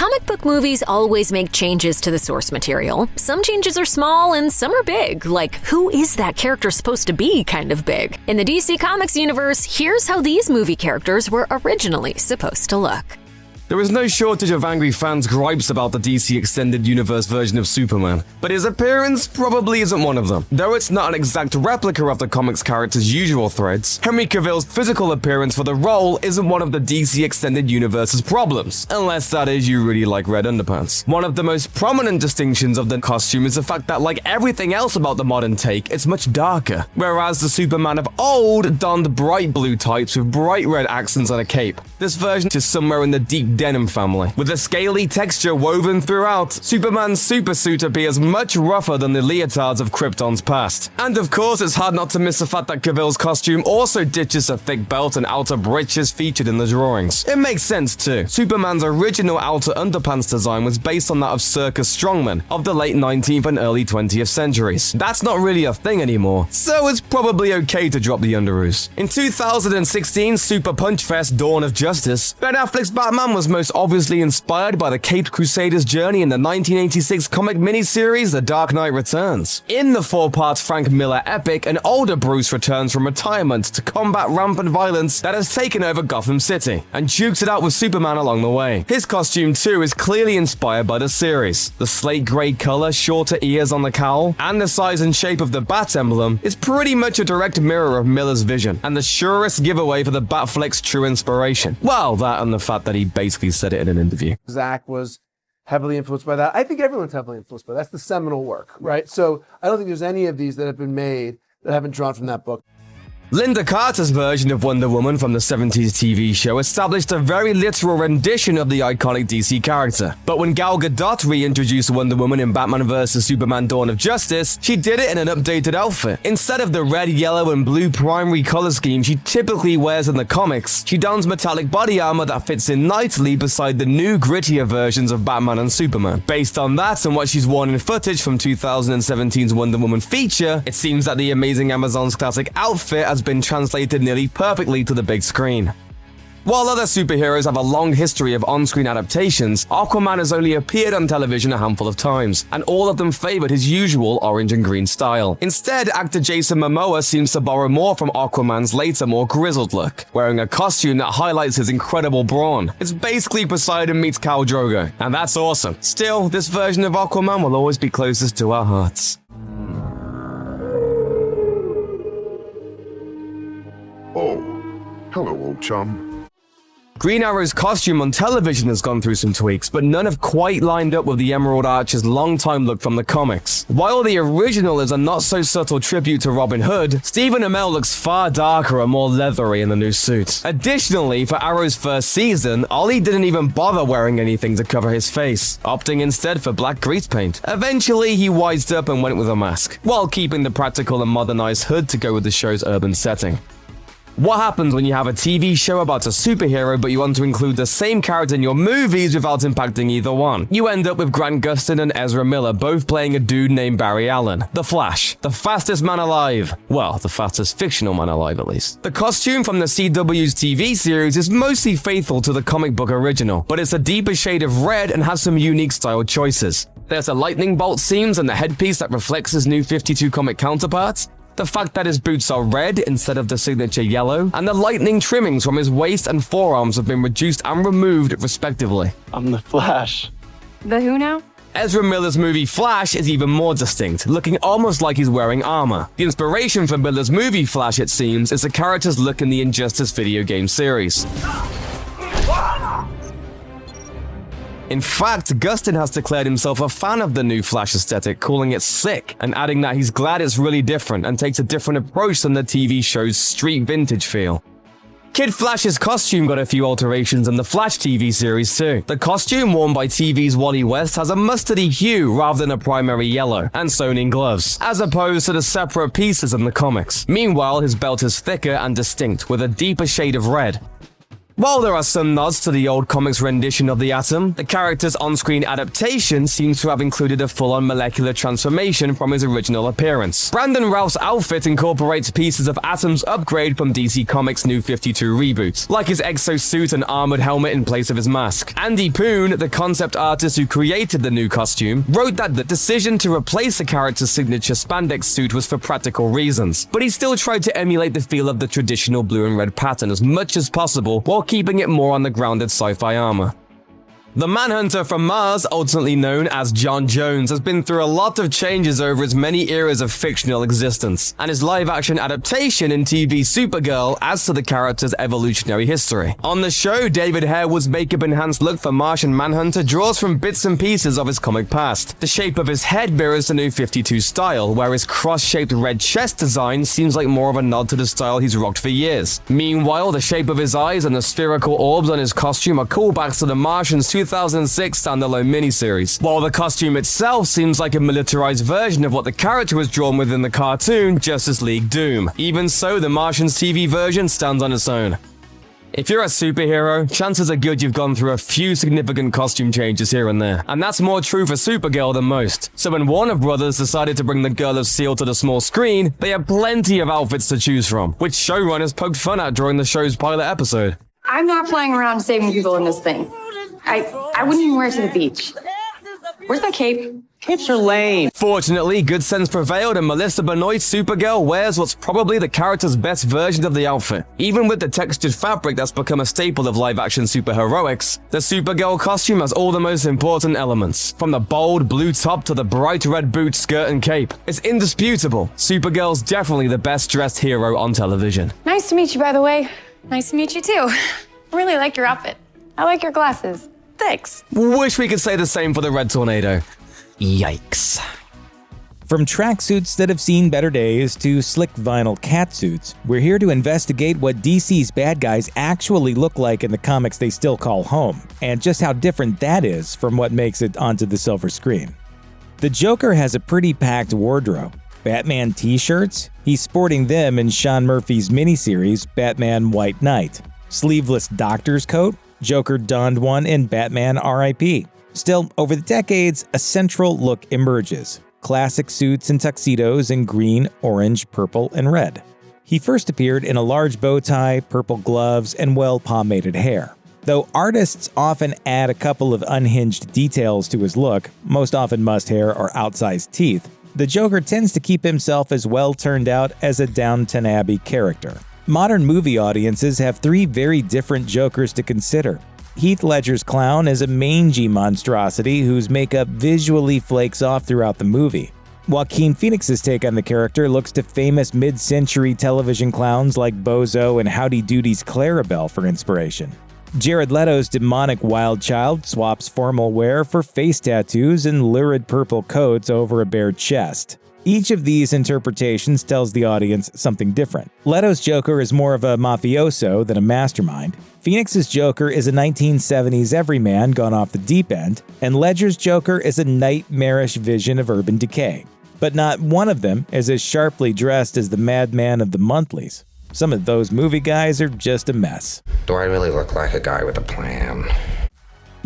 Comic book movies always make changes to the source material. Some changes are small and some are big, like who is that character supposed to be kind of big. In the DC Comics universe, here's how these movie characters were originally supposed to look. There is no shortage of angry fans' gripes about the DC Extended Universe version of Superman, but his appearance probably isn't one of them. Though it's not an exact replica of the comics character's usual threads, Henry Cavill's physical appearance for the role isn't one of the DC Extended Universe's problems, unless that is you really like red underpants. One of the most prominent distinctions of the costume is the fact that, like everything else about the modern take, it's much darker, whereas the Superman of old donned bright blue tights with bright red accents and a cape. This version is somewhere in the deep denim family. With a scaly texture woven throughout, Superman's supersuit appears much rougher than the leotards of Krypton's past. And of course, it's hard not to miss the fact that Cavill's costume also ditches a thick belt and outer breeches featured in the drawings. It makes sense too. Superman's original outer underpants design was based on that of circus strongmen of the late 19th and early 20th centuries. That's not really a thing anymore, so it's probably okay to drop the underoos. In 2016's Super Punch Fest Dawn of Justice, Ben Affleck's Batman was most obviously inspired by the Caped Crusader's journey in the 1986 comic miniseries The Dark Knight Returns. In the four-part Frank Miller epic, an older Bruce returns from retirement to combat rampant violence that has taken over Gotham City, and dukes it out with Superman along the way. His costume too is clearly inspired by the series. The slate grey color, shorter ears on the cowl, and the size and shape of the bat emblem is pretty much a direct mirror of Miller's vision, and the surest giveaway for the Batfleck's true inspiration. Well, that and the fact that he basically said it in an interview. Zach was heavily influenced by that. I think everyone's heavily influenced by that. That's the seminal work, right? So I don't think there's any of these that have been made that haven't drawn from that book. Linda Carter's version of Wonder Woman from the 70s TV show established a very literal rendition of the iconic DC character. But when Gal Gadot reintroduced Wonder Woman in Batman vs. Superman Dawn of Justice, she did it in an updated outfit. Instead of the red, yellow, and blue primary color scheme she typically wears in the comics, she dons metallic body armor that fits in nicely beside the new, grittier versions of Batman and Superman. Based on that and what she's worn in footage from 2017's Wonder Woman feature, it seems that the Amazing Amazon's classic outfit has been translated nearly perfectly to the big screen. While other superheroes have a long history of on-screen adaptations, Aquaman has only appeared on television a handful of times, and all of them favored his usual orange and green style. Instead, actor Jason Momoa seems to borrow more from Aquaman's later, more grizzled look, wearing a costume that highlights his incredible brawn. It's basically Poseidon meets Khal Drogo, and that's awesome. Still, this version of Aquaman will always be closest to our hearts. Oh, hello, old chum. Green Arrow's costume on television has gone through some tweaks, but none have quite lined up with the Emerald Archer's longtime look from the comics. While the original is a not-so-subtle tribute to Robin Hood, Stephen Amell looks far darker and more leathery in the new suit. Additionally, for Arrow's first season, Ollie didn't even bother wearing anything to cover his face, opting instead for black grease paint. Eventually, he wised up and went with a mask, while keeping the practical and modernized hood to go with the show's urban setting. What happens when you have a TV show about a superhero but you want to include the same character in your movies without impacting either one? You end up with Grant Gustin and Ezra Miller both playing a dude named Barry Allen, the Flash, the fastest man alive. Well, the fastest fictional man alive at least. The costume from the CW's TV series is mostly faithful to the comic book original, but it's a deeper shade of red and has some unique style choices. There's a lightning bolt seams and the headpiece that reflects his new 52 comic counterparts, the fact that his boots are red instead of the signature yellow, and the lightning trimmings from his waist and forearms have been reduced and removed respectively. I'm the Flash. The who now? Ezra Miller's movie Flash is even more distinct, looking almost like he's wearing armor. The inspiration for Miller's movie Flash, it seems, is the character's look in the Injustice video game series. In fact, Gustin has declared himself a fan of the new Flash aesthetic, calling it sick, and adding that he's glad it's really different and takes a different approach than the TV show's street vintage feel. Kid Flash's costume got a few alterations in the Flash TV series too. The costume worn by TV's Wally West has a mustardy hue rather than a primary yellow, and sewn in gloves, as opposed to the separate pieces in the comics. Meanwhile, his belt is thicker and distinct, with a deeper shade of red. While there are some nods to the old comics rendition of the Atom, the character's on-screen adaptation seems to have included a full-on molecular transformation from his original appearance. Brandon Routh's outfit incorporates pieces of Atom's upgrade from DC Comics' New 52 reboot, like his exosuit and armored helmet in place of his mask. Andy Poon, the concept artist who created the new costume, wrote that the decision to replace the character's signature spandex suit was for practical reasons, but he still tried to emulate the feel of the traditional blue and red pattern as much as possible while keeping it more on the grounded sci-fi armor. The Manhunter from Mars, ultimately known as John Jones, has been through a lot of changes over his many eras of fictional existence, and his live-action adaptation in TV Supergirl adds to the character's evolutionary history. On the show, David Harewood's makeup-enhanced look for Martian Manhunter draws from bits and pieces of his comic past. The shape of his head mirrors the New 52 style, where his cross-shaped red chest design seems like more of a nod to the style he's rocked for years. Meanwhile, the shape of his eyes and the spherical orbs on his costume are callbacks to the Martian's 2006 standalone miniseries, while the costume itself seems like a militarized version of what the character was drawn with in the cartoon Justice League Doom. Even so, the Martian's TV version stands on its own. If you're a superhero, chances are good you've gone through a few significant costume changes here and there, and that's more true for Supergirl than most. So when Warner Brothers decided to bring the Girl of Steel to the small screen, they had plenty of outfits to choose from, which showrunners poked fun at during the show's pilot episode. I'm not flying around saving people in this thing. I wouldn't even wear it to the beach. Where's my cape? Capes are lame. Fortunately, good sense prevailed and Melissa Benoist's Supergirl wears what's probably the character's best version of the outfit. Even with the textured fabric that's become a staple of live-action superheroics, the Supergirl costume has all the most important elements, from the bold blue top to the bright red boots, skirt, and cape. It's indisputable. Supergirl's definitely the best-dressed hero on television. Nice to meet you, by the way. Nice to meet you, too. I really like your outfit. I like your glasses. Thanks. Wish we could say the same for the Red Tornado. Yikes. From tracksuits that have seen better days to slick vinyl catsuits, we're here to investigate what DC's bad guys actually look like in the comics they still call home, and just how different that is from what makes it onto the silver screen. The Joker has a pretty packed wardrobe. Batman t-shirts? He's sporting them in Sean Murphy's miniseries Batman White Knight. Sleeveless doctor's coat? Joker donned one in Batman R.I.P. Still, over the decades, a central look emerges. Classic suits and tuxedos in green, orange, purple, and red. He first appeared in a large bow tie, purple gloves, and well-pomaded hair. Though artists often add a couple of unhinged details to his look, most often mussed hair or outsized teeth, the Joker tends to keep himself as well turned out as a Downton Abbey character. Modern movie audiences have three very different Jokers to consider. Heath Ledger's clown is a mangy monstrosity whose makeup visually flakes off throughout the movie. Joaquin Phoenix's take on the character looks to famous mid-century television clowns like Bozo and Howdy Doody's Clarabelle for inspiration. Jared Leto's demonic wild child swaps formal wear for face tattoos and lurid purple coats over a bare chest. Each of these interpretations tells the audience something different. Leto's Joker is more of a mafioso than a mastermind. Phoenix's Joker is a 1970s everyman gone off the deep end, and Ledger's Joker is a nightmarish vision of urban decay. But not one of them is as sharply dressed as the madman of the monthlies. Some of those movie guys are just a mess. Do I really look like a guy with a plan?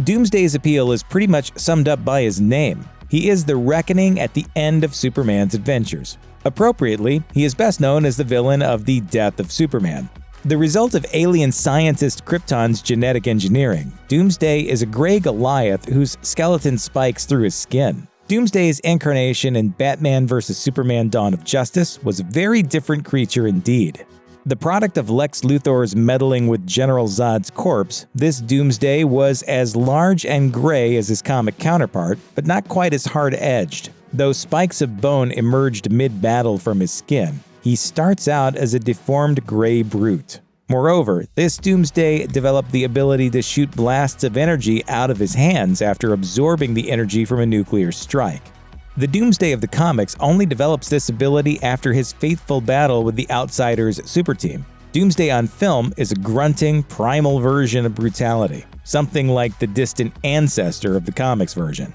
Doomsday's appeal is pretty much summed up by his name. He is the reckoning at the end of Superman's adventures. Appropriately, he is best known as the villain of The Death of Superman. The result of alien scientist Krypton's genetic engineering, Doomsday is a gray Goliath whose skeleton spikes through his skin. Doomsday's incarnation in Batman vs. Superman: Dawn of Justice was a very different creature indeed. The product of Lex Luthor's meddling with General Zod's corpse, this Doomsday was as large and gray as his comic counterpart, but not quite as hard-edged. Though spikes of bone emerged mid-battle from his skin, he starts out as a deformed gray brute. Moreover, this Doomsday developed the ability to shoot blasts of energy out of his hands after absorbing the energy from a nuclear strike. The Doomsday of the comics only develops this ability after his fateful battle with the Outsiders super team. Doomsday on film is a grunting, primal version of brutality, something like the distant ancestor of the comics version.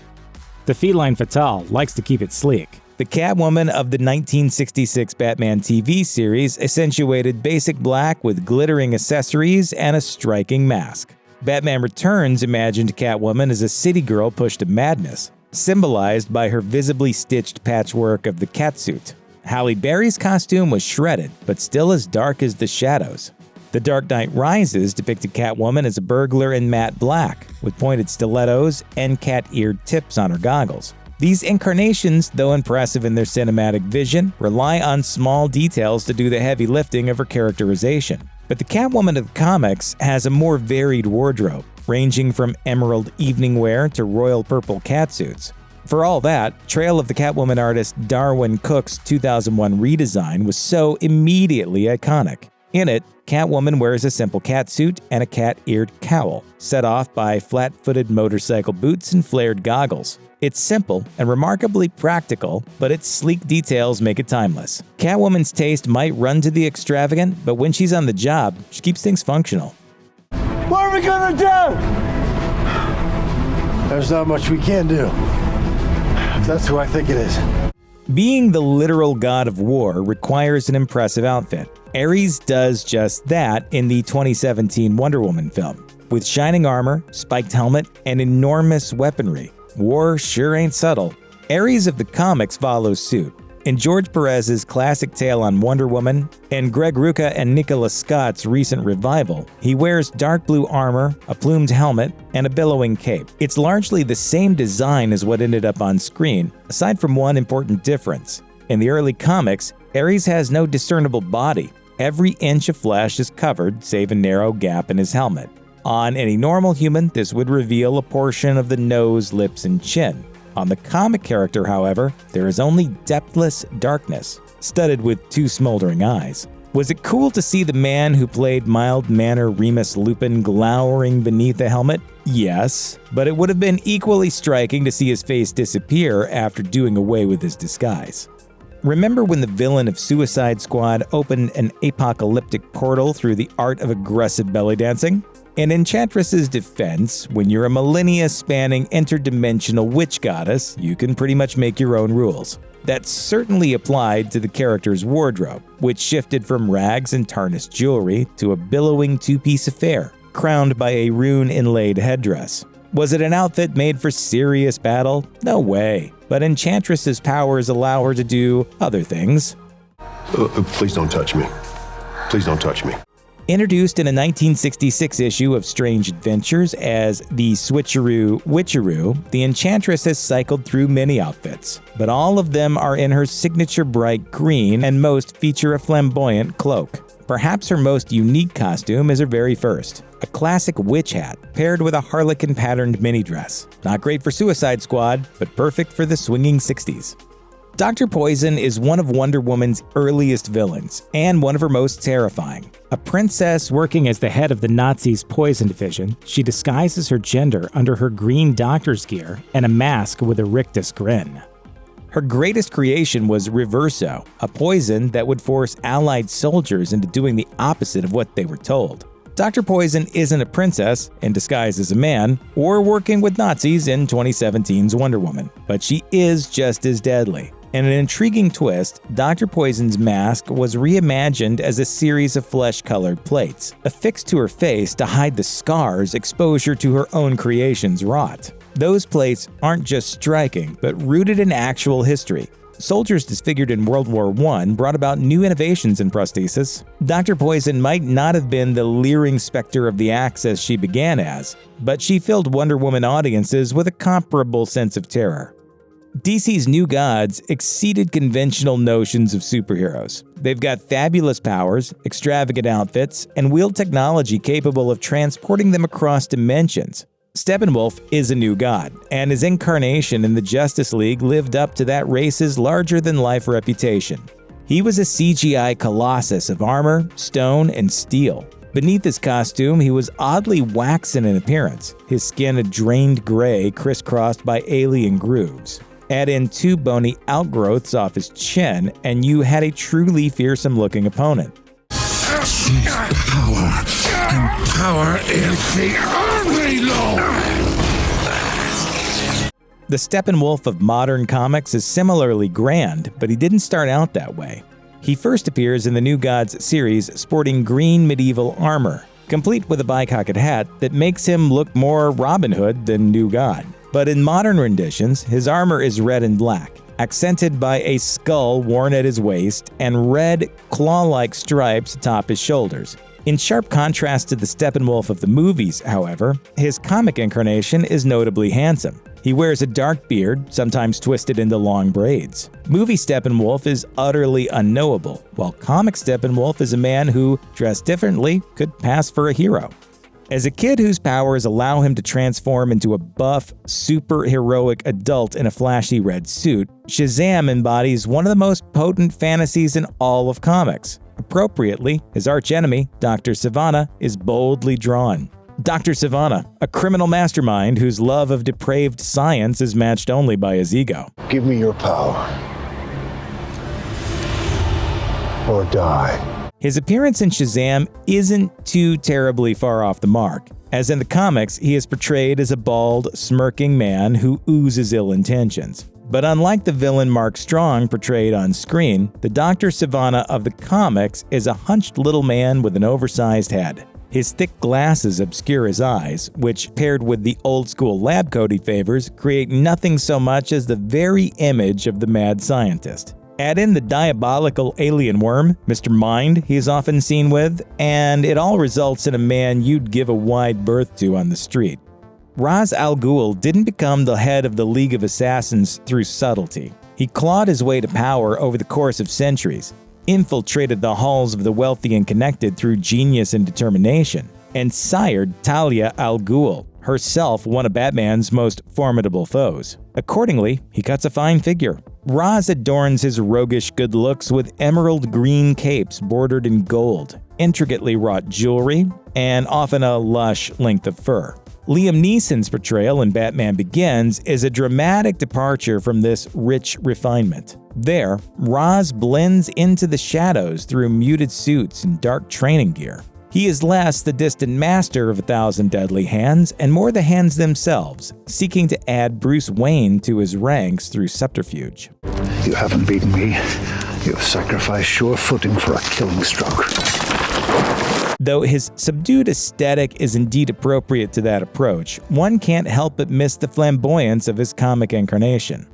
The feline Fatale likes to keep it sleek. The Catwoman of the 1966 Batman TV series accentuated basic black with glittering accessories and a striking mask. Batman Returns imagined Catwoman as a city girl pushed to madness, symbolized by her visibly stitched patchwork of the catsuit. Halle Berry's costume was shredded, but still as dark as the shadows. The Dark Knight Rises depicted Catwoman as a burglar in matte black, with pointed stilettos and cat-eared tips on her goggles. These incarnations, though impressive in their cinematic vision, rely on small details to do the heavy lifting of her characterization. But the Catwoman of the comics has a more varied wardrobe, ranging from emerald evening wear to royal purple catsuits. For all that, Trail of the Catwoman artist Darwin Cook's 2001 redesign was so immediately iconic. In it, Catwoman wears a simple catsuit and a cat-eared cowl, set off by flat-footed motorcycle boots and flared goggles. It's simple and remarkably practical, but its sleek details make it timeless. Catwoman's taste might run to the extravagant, but when she's on the job, she keeps things functional. What are we gonna do? There's not much we can do. That's who I think it is. Being the literal god of war requires an impressive outfit. Ares does just that in the 2017 Wonder Woman film. With shining armor, spiked helmet, and enormous weaponry, war sure ain't subtle. Ares of the comics follows suit. In George Perez's classic tale on Wonder Woman and Greg Rucka and Nicola Scott's recent revival, he wears dark blue armor, a plumed helmet, and a billowing cape. It's largely the same design as what ended up on screen, aside from one important difference. In the early comics, Ares has no discernible body. Every inch of flesh is covered, save a narrow gap in his helmet. On any normal human, this would reveal a portion of the nose, lips, and chin. On the comic character, however, there is only depthless darkness, studded with two smoldering eyes. Was it cool to see the man who played mild-mannered Remus Lupin glowering beneath the helmet? Yes, but it would have been equally striking to see his face disappear after doing away with his disguise. Remember when the villain of Suicide Squad opened an apocalyptic portal through the art of aggressive belly dancing? In Enchantress's defense, when you're a millennia-spanning interdimensional witch goddess, you can pretty much make your own rules. That certainly applied to the character's wardrobe, which shifted from rags and tarnished jewelry to a billowing two-piece affair, crowned by a rune-inlaid headdress. Was it an outfit made for serious battle? No way. But Enchantress's powers allow her to do other things. Please don't touch me. Please don't touch me. Introduced in a 1966 issue of Strange Adventures as the Switcheroo Witcheroo, the Enchantress has cycled through many outfits, but all of them are in her signature bright green and most feature a flamboyant cloak. Perhaps her most unique costume is her very first, a classic witch hat paired with a harlequin-patterned mini dress. Not great for Suicide Squad, but perfect for the swinging 60s. Dr. Poison is one of Wonder Woman's earliest villains, and one of her most terrifying. A princess working as the head of the Nazis' poison division, she disguises her gender under her green doctor's gear and a mask with a rictus grin. Her greatest creation was Reverso, a poison that would force Allied soldiers into doing the opposite of what they were told. Dr. Poison isn't a princess, in disguise as a man, or working with Nazis in 2017's Wonder Woman, but she is just as deadly. In an intriguing twist, Dr. Poison's mask was reimagined as a series of flesh-colored plates, affixed to her face to hide the scars exposure to her own creations wrought. Those plates aren't just striking, but rooted in actual history. Soldiers disfigured in World War I brought about new innovations in prosthesis. Dr. Poison might not have been the leering specter of the Axis she began as, but she filled Wonder Woman audiences with a comparable sense of terror. DC's new gods exceeded conventional notions of superheroes. They've got fabulous powers, extravagant outfits, and wield technology capable of transporting them across dimensions. Steppenwolf is a new god, and his incarnation in the Justice League lived up to that race's larger-than-life reputation. He was a CGI colossus of armor, stone, and steel. Beneath his costume, he was oddly waxen in appearance, his skin a drained gray crisscrossed by alien grooves. Add in two bony outgrowths off his chin, and you had a truly fearsome-looking opponent. She's power, and power is the only law. The Steppenwolf of modern comics is similarly grand, but he didn't start out that way. He first appears in the New Gods series sporting green medieval armor, complete with a bicocked hat that makes him look more Robin Hood than New God. But in modern renditions, his armor is red and black, accented by a skull worn at his waist and red, claw-like stripes atop his shoulders. In sharp contrast to the Steppenwolf of the movies, however, his comic incarnation is notably handsome. He wears a dark beard, sometimes twisted into long braids. Movie Steppenwolf is utterly unknowable, while comic Steppenwolf is a man who, dressed differently, could pass for a hero. As a kid whose powers allow him to transform into a buff, super-heroic adult in a flashy red suit, Shazam embodies one of the most potent fantasies in all of comics. Appropriately, his archenemy, Dr. Sivana, is boldly drawn. Dr. Sivana, a criminal mastermind whose love of depraved science is matched only by his ego. Give me your power. Or die. His appearance in Shazam isn't too terribly far off the mark. As in the comics, he is portrayed as a bald, smirking man who oozes ill intentions. But unlike the villain Mark Strong portrayed on screen, the Dr. Sivana of the comics is a hunched little man with an oversized head. His thick glasses obscure his eyes, which, paired with the old-school lab coat he favors, create nothing so much as the very image of the mad scientist. Add in the diabolical alien worm, Mr. Mind, he is often seen with, and it all results in a man you'd give a wide berth to on the street. Ra's al Ghul didn't become the head of the League of Assassins through subtlety. He clawed his way to power over the course of centuries, infiltrated the halls of the wealthy and connected through genius and determination, and sired Talia al Ghul, herself one of Batman's most formidable foes. Accordingly, he cuts a fine figure. Ra's adorns his roguish good looks with emerald green capes bordered in gold, intricately wrought jewelry, and often a lush length of fur. Liam Neeson's portrayal in Batman Begins is a dramatic departure from this rich refinement. There, Ra's blends into the shadows through muted suits and dark training gear. He is less the distant master of 1,000 deadly hands and more the hands themselves, seeking to add Bruce Wayne to his ranks through subterfuge. You haven't beaten me. You've sacrificed sure footing for a killing stroke. Though his subdued aesthetic is indeed appropriate to that approach, one can't help but miss the flamboyance of his comic incarnation.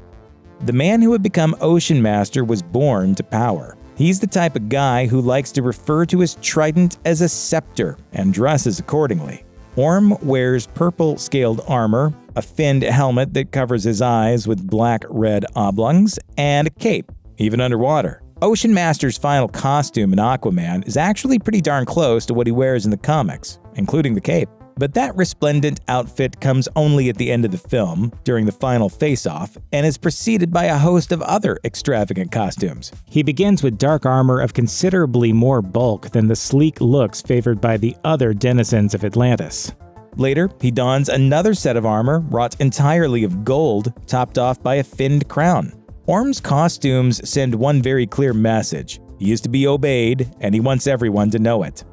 The man who had become Ocean Master was born to power. He's the type of guy who likes to refer to his trident as a scepter and dresses accordingly. Orm wears purple scaled armor, a finned helmet that covers his eyes with black-red oblongs, and a cape, even underwater. Ocean Master's final costume in Aquaman is actually pretty darn close to what he wears in the comics, including the cape. But that resplendent outfit comes only at the end of the film, during the final face-off, and is preceded by a host of other extravagant costumes. He begins with dark armor of considerably more bulk than the sleek looks favored by the other denizens of Atlantis. Later, he dons another set of armor wrought entirely of gold, topped off by a finned crown. Orm's costumes send one very clear message. He is to be obeyed, and he wants everyone to know it.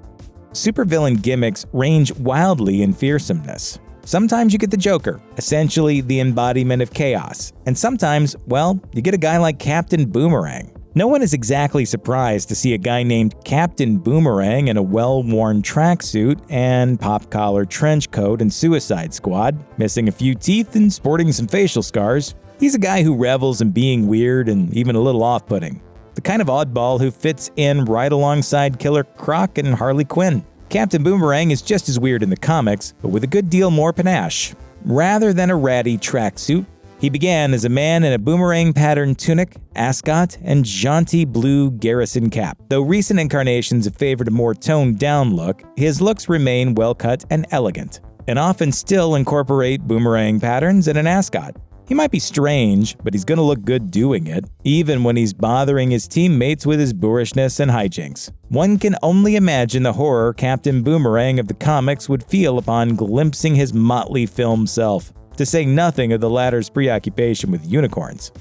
Supervillain gimmicks range wildly in fearsomeness. Sometimes you get the Joker, essentially the embodiment of chaos, and sometimes, well, you get a guy like Captain Boomerang. No one is exactly surprised to see a guy named Captain Boomerang in a well-worn tracksuit and pop-collar trench coat and Suicide Squad, missing a few teeth and sporting some facial scars. He's a guy who revels in being weird and even a little off-putting. The kind of oddball who fits in right alongside Killer Croc and Harley Quinn. Captain Boomerang is just as weird in the comics, but with a good deal more panache. Rather than a ratty tracksuit, he began as a man in a boomerang-patterned tunic, ascot, and jaunty blue garrison cap. Though recent incarnations have favored a more toned-down look, his looks remain well-cut and elegant, and often still incorporate boomerang patterns and an ascot. He might be strange, but he's gonna look good doing it, even when he's bothering his teammates with his boorishness and hijinks. One can only imagine the horror Captain Boomerang of the comics would feel upon glimpsing his motley film self, to say nothing of the latter's preoccupation with unicorns.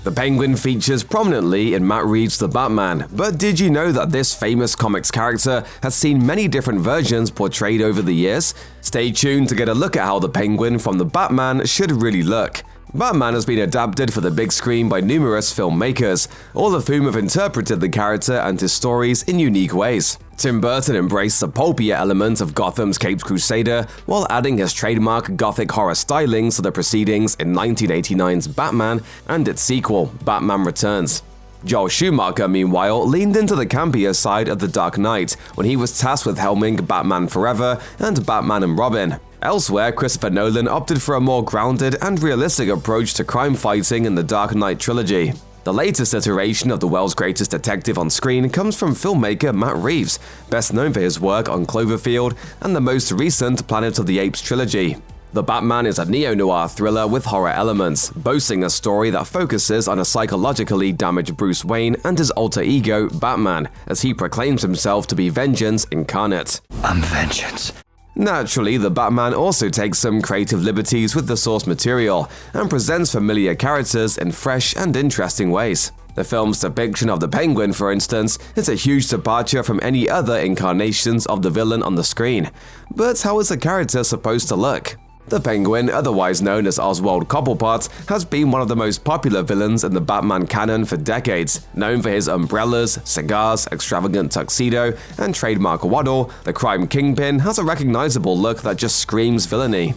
The Penguin features prominently in Matt Reeves' The Batman, but did you know that this famous comics character has seen many different versions portrayed over the years? Stay tuned to get a look at how the Penguin from The Batman should really look. Batman has been adapted for the big screen by numerous filmmakers, all of whom have interpreted the character and his stories in unique ways. Tim Burton embraced the pulpier element of Gotham's Caped Crusader while adding his trademark gothic horror stylings to the proceedings in 1989's Batman and its sequel, Batman Returns. Joel Schumacher, meanwhile, leaned into the campier side of The Dark Knight when he was tasked with helming Batman Forever and Batman and Robin. Elsewhere, Christopher Nolan opted for a more grounded and realistic approach to crime fighting in the Dark Knight trilogy. The latest iteration of the world's greatest detective on screen comes from filmmaker Matt Reeves, best known for his work on Cloverfield and the most recent Planet of the Apes trilogy. The Batman is a neo-noir thriller with horror elements, boasting a story that focuses on a psychologically damaged Bruce Wayne and his alter ego, Batman, as he proclaims himself to be vengeance incarnate. I'm vengeance. Naturally, the Batman also takes some creative liberties with the source material and presents familiar characters in fresh and interesting ways. The film's depiction of the Penguin, for instance, is a huge departure from any other incarnations of the villain on the screen. But how is the character supposed to look? The Penguin, otherwise known as Oswald Cobblepot, has been one of the most popular villains in the Batman canon for decades. Known for his umbrellas, cigars, extravagant tuxedo, and trademark waddle, the crime kingpin has a recognizable look that just screams villainy.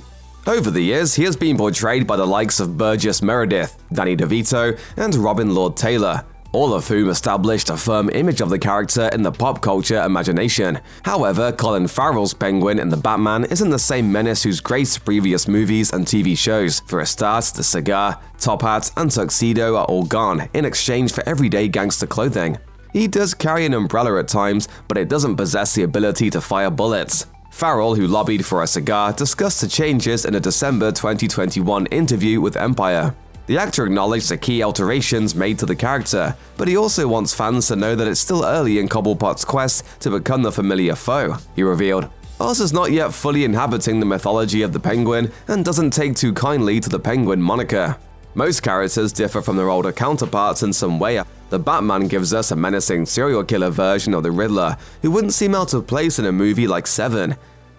Over the years, he has been portrayed by the likes of Burgess Meredith, Danny DeVito, and Robin Lord Taylor, all of whom established a firm image of the character in the pop culture imagination. However, Colin Farrell's Penguin in The Batman isn't the same menace who's graced previous movies and TV shows. For a start, the cigar, top hat, and tuxedo are all gone in exchange for everyday gangster clothing. He does carry an umbrella at times, but it doesn't possess the ability to fire bullets. Farrell, who lobbied for a cigar, discussed the changes in a December 2021 interview with Empire. The actor acknowledged the key alterations made to the character, but he also wants fans to know that it's still early in Cobblepot's quest to become the familiar foe. He revealed, "Oz is not yet fully inhabiting the mythology of the Penguin and doesn't take too kindly to the Penguin moniker. Most characters differ from their older counterparts in some way. The Batman gives us a menacing serial killer version of the Riddler, who wouldn't seem out of place in a movie like Seven.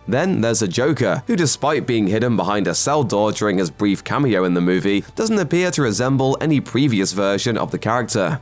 Then there's the Joker, who despite being hidden behind a cell door during his brief cameo in the movie, doesn't appear to resemble any previous version of the character."